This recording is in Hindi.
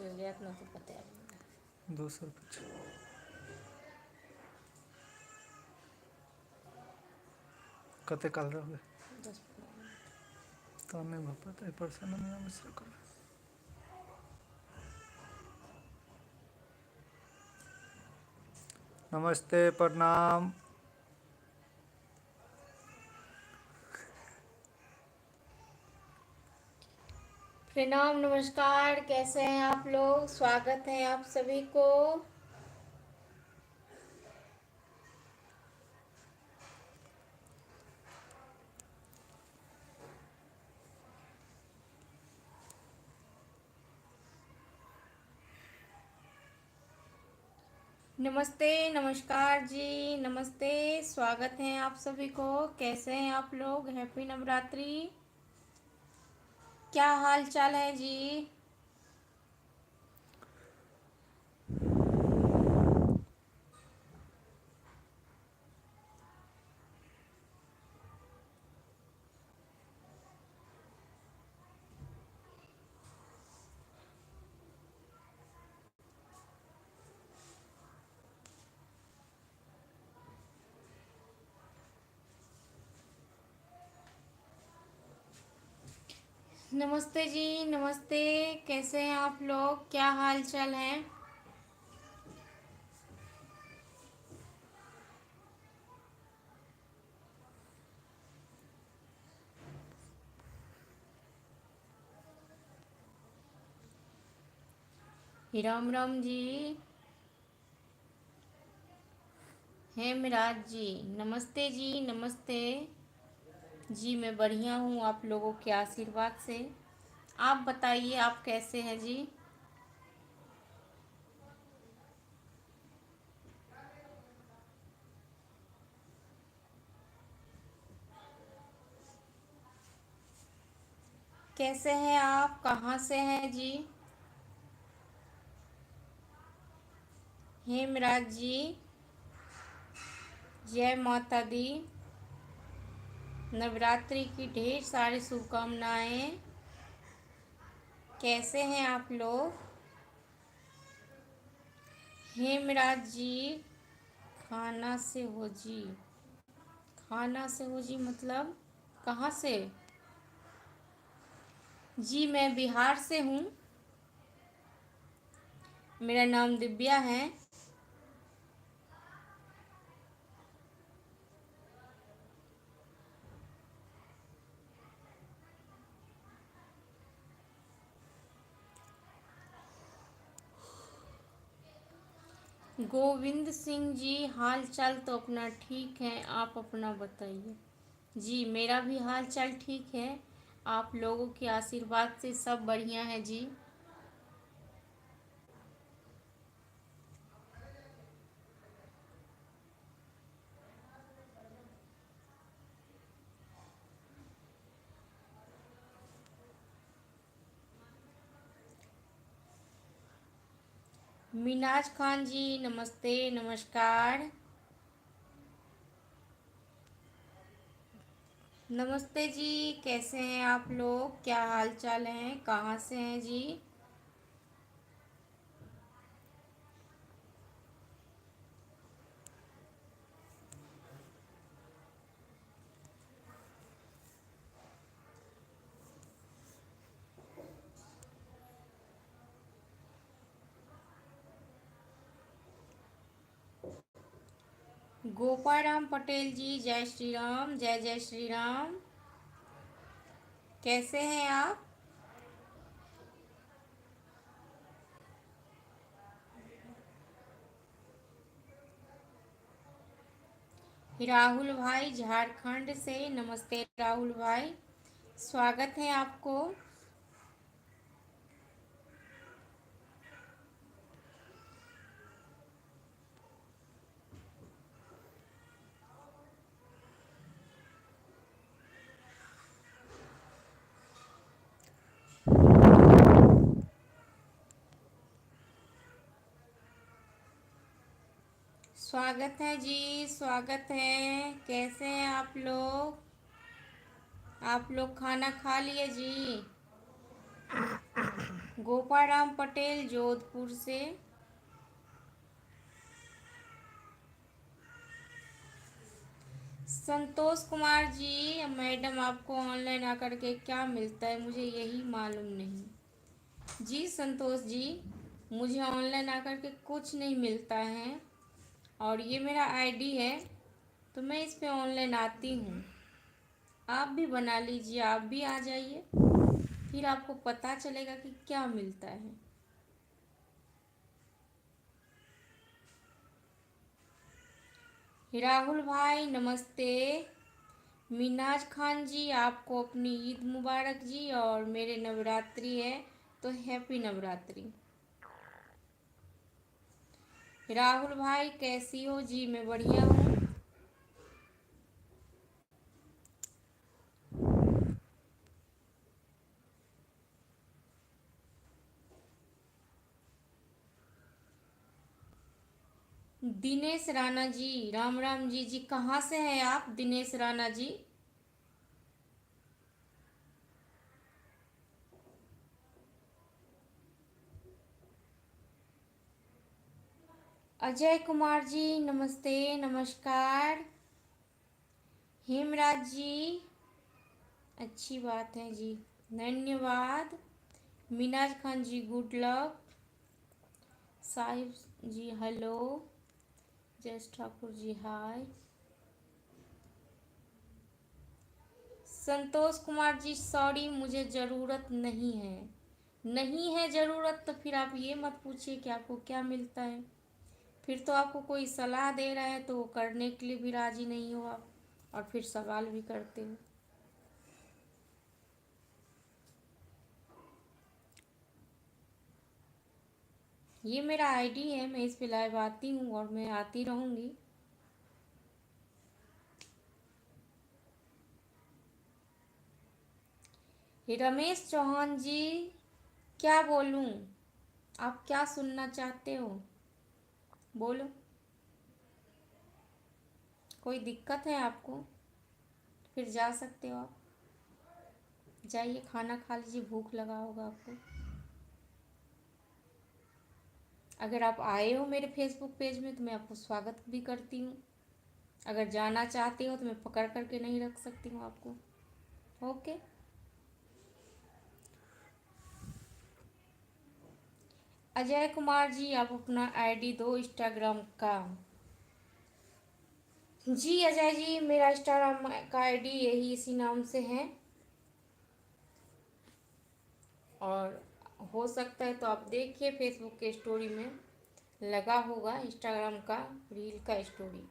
यात नव्हतं पता आपल्याला. 200 रुपये कते काल रहोगे 10-15 तो हमें पता है परसों मेरा मिश्र कर। नमस्ते प्रणाम। प्रणाम नमस्कार, कैसे हैं आप लोग? स्वागत है आप सभी को। नमस्ते नमस्कार जी, नमस्ते, स्वागत है आप सभी को। कैसे हैं आप लोग? हैप्पी नवरात्रि। क्या हाल चाल है जी? नमस्ते जी, नमस्ते, कैसे हैं आप लोग? क्या हाल चाल है? राम राम जी। हेमराज जी, नमस्ते जी, नमस्ते जी। मैं बढ़िया हूँ आप लोगों के आशीर्वाद से। आप बताइए, आप कैसे हैं जी? कैसे हैं आप? कहाँ से हैं जी? हेमराज जी, जय माता दी। नवरात्रि की ढेर सारी शुभकामनाएं। कैसे हैं आप लोग? हेमराज जी, खाना से हो जी। खाना से हो जी मतलब कहाँ से? जी मैं बिहार से हूँ। मेरा नाम दिव्या है। गोविंद सिंह जी, हाल चाल तो अपना ठीक है, आप अपना बताइए। जी मेरा भी हाल चाल ठीक है, आप लोगों के आशीर्वाद से सब बढ़िया है जी। मिनाज खान जी, नमस्ते नमस्कार। नमस्ते जी, कैसे हैं आप लोग? क्या हाल चाल है? कहाँ से हैं जी? गोपाल राम पटेल जी, जय श्री राम, जय जय श्री राम। कैसे हैं आप? राहुल भाई झारखंड से, नमस्ते राहुल भाई, स्वागत है आपको। स्वागत है जी, स्वागत है। कैसे हैं आप लोग? आप लोग खाना खा लिए जी? गोपाराम पटेल जोधपुर से। संतोष कुमार जी, मैडम आपको ऑनलाइन आकर के क्या मिलता है, मुझे यही मालूम नहीं। जी संतोष जी, मुझे ऑनलाइन आकर के कुछ नहीं मिलता है, और ये मेरा आईडी है, तो मैं इस पे ऑनलाइन आती हूँ। आप भी बना लीजिए, आप भी आ जाइए, फिर आपको पता चलेगा कि क्या मिलता है। राहुल भाई नमस्ते। मिनाज खान जी, आपको अपनी ईद मुबारक जी, और मेरे नवरात्रि है तो हैप्पी नवरात्रि। राहुल भाई कैसी हो जी? मैं बढ़िया हूँ। दिनेश राणा जी, राम राम जी। जी कहाँ से हैं आप दिनेश राणा जी? अजय कुमार जी नमस्ते, नमस्कार। हेमराज जी, अच्छी बात है जी, धन्यवाद। मिनाज खान जी गुड लक। साहिब जी हेलो। जयेश ठाकुर जी हाय। संतोष कुमार जी सॉरी, मुझे ज़रूरत नहीं है। नहीं है ज़रूरत तो फिर आप ये मत पूछिए कि आपको क्या मिलता है। फिर तो आपको कोई सलाह दे रहा है तो वो करने के लिए भी राजी नहीं हो आप, और फिर सवाल भी करते हो। ये मेरा आईडी है, मैं इस पे लाइव आती हूँ और मैं आती रहूँगी। रमेश चौहान जी, क्या बोलूँ? आप क्या सुनना चाहते हो, बोलो। कोई दिक्कत है आपको? फिर जा सकते हो आप, जाइए खाना खा लीजिए, भूख लगा होगा आपको। अगर आप आए हो मेरे फेसबुक पेज में तो मैं आपको स्वागत भी करती हूँ। अगर जाना चाहते हो तो मैं पकड़ करके नहीं रख सकती हूँ आपको। ओके। अजय कुमार जी, आप अपना आईडी दो इंस्टाग्राम का। जी अजय जी, मेरा इंस्टाग्राम का आईडी यही इसी नाम से है, और हो सकता है तो आप देखिए फेसबुक के स्टोरी में लगा होगा इंस्टाग्राम का रील का स्टोरी।